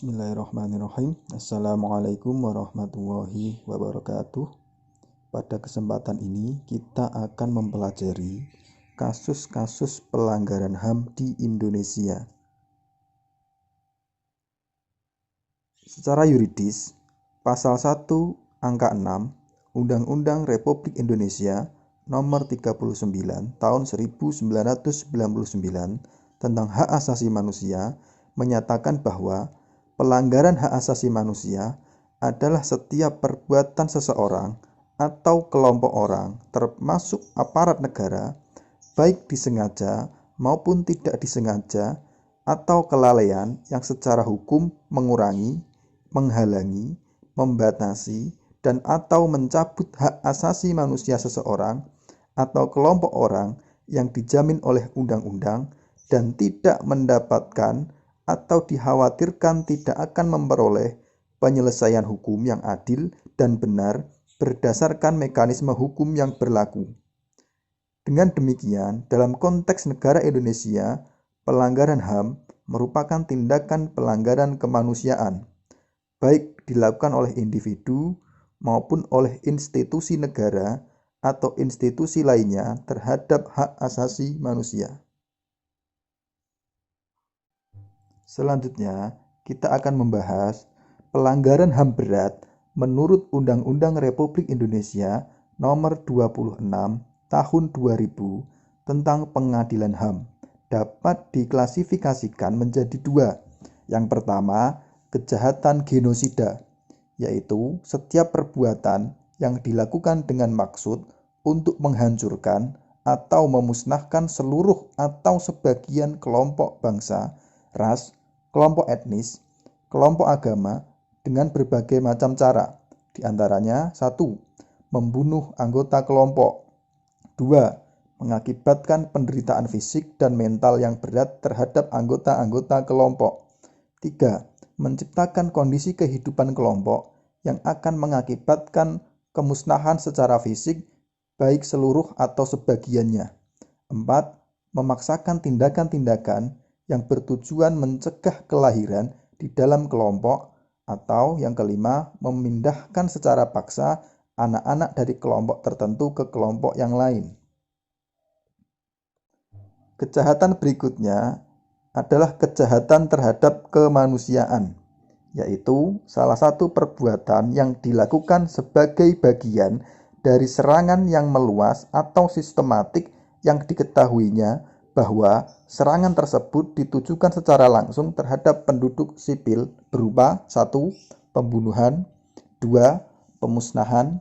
Bismillahirrahmanirrahim. Assalamualaikum warahmatullahi wabarakatuh. Pada kesempatan ini kita akan mempelajari kasus-kasus pelanggaran HAM di Indonesia. Secara yuridis, Pasal 1 Angka 6 Undang-Undang Republik Indonesia Nomor 39 Tahun 1999 tentang Hak Asasi Manusia menyatakan bahwa pelanggaran hak asasi manusia adalah setiap perbuatan seseorang atau kelompok orang, termasuk aparat negara, baik disengaja maupun tidak disengaja, atau kelalaian yang secara hukum mengurangi, menghalangi, membatasi, dan atau mencabut hak asasi manusia seseorang atau kelompok orang yang dijamin oleh undang-undang dan tidak mendapatkan atau dikhawatirkan tidak akan memperoleh penyelesaian hukum yang adil dan benar berdasarkan mekanisme hukum yang berlaku. Dengan demikian, dalam konteks negara Indonesia, pelanggaran HAM merupakan tindakan pelanggaran kemanusiaan, baik dilakukan oleh individu maupun oleh institusi negara atau institusi lainnya terhadap hak asasi manusia. Selanjutnya, kita akan membahas pelanggaran HAM berat menurut Undang-Undang Republik Indonesia Nomor 26 Tahun 2000 tentang Pengadilan HAM. Dapat diklasifikasikan menjadi dua. Yang pertama, kejahatan genosida, yaitu setiap perbuatan yang dilakukan dengan maksud untuk menghancurkan atau memusnahkan seluruh atau sebagian kelompok bangsa, ras, kelompok etnis, kelompok agama dengan berbagai macam cara. Di antaranya 1. Membunuh anggota kelompok. 2. Mengakibatkan penderitaan fisik dan mental yang berat terhadap anggota-anggota kelompok. 3. Menciptakan kondisi kehidupan kelompok yang akan mengakibatkan kemusnahan secara fisik baik seluruh atau sebagiannya. 4. Memaksakan tindakan-tindakan yang bertujuan mencegah kelahiran di dalam kelompok, atau yang kelima, memindahkan secara paksa anak-anak dari kelompok tertentu ke kelompok yang lain. Kejahatan berikutnya adalah kejahatan terhadap kemanusiaan, yaitu salah satu perbuatan yang dilakukan sebagai bagian dari serangan yang meluas atau sistematik yang diketahuinya bahwa serangan tersebut ditujukan secara langsung terhadap penduduk sipil berupa 1. Pembunuhan, 2. Pemusnahan,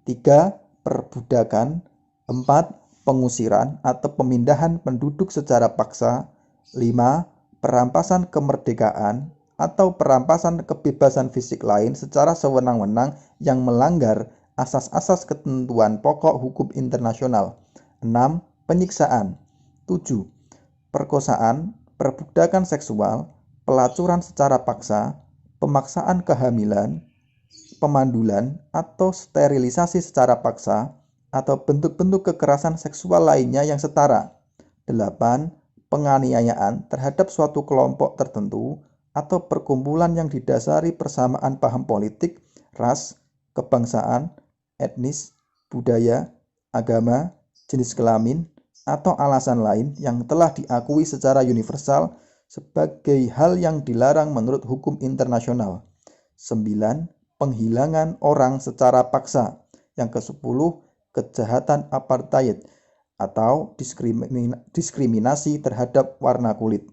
3. Perbudakan, 4. Pengusiran atau pemindahan penduduk secara paksa, 5. Perampasan kemerdekaan atau perampasan kebebasan fisik lain secara sewenang-wenang yang melanggar asas-asas ketentuan pokok hukum internasional, 6. Penyiksaan, 7. Perkosaan, perbudakan seksual, pelacuran secara paksa, pemaksaan kehamilan, pemandulan atau sterilisasi secara paksa, atau bentuk-bentuk kekerasan seksual lainnya yang setara. 8. Penganiayaan terhadap suatu kelompok tertentu atau perkumpulan yang didasari persamaan paham politik, ras, kebangsaan, etnis, budaya, agama, jenis kelamin, atau alasan lain yang telah diakui secara universal sebagai hal yang dilarang menurut hukum internasional. 9. Penghilangan orang secara paksa. Yang ke-10, kejahatan apartheid atau diskriminasi terhadap warna kulit.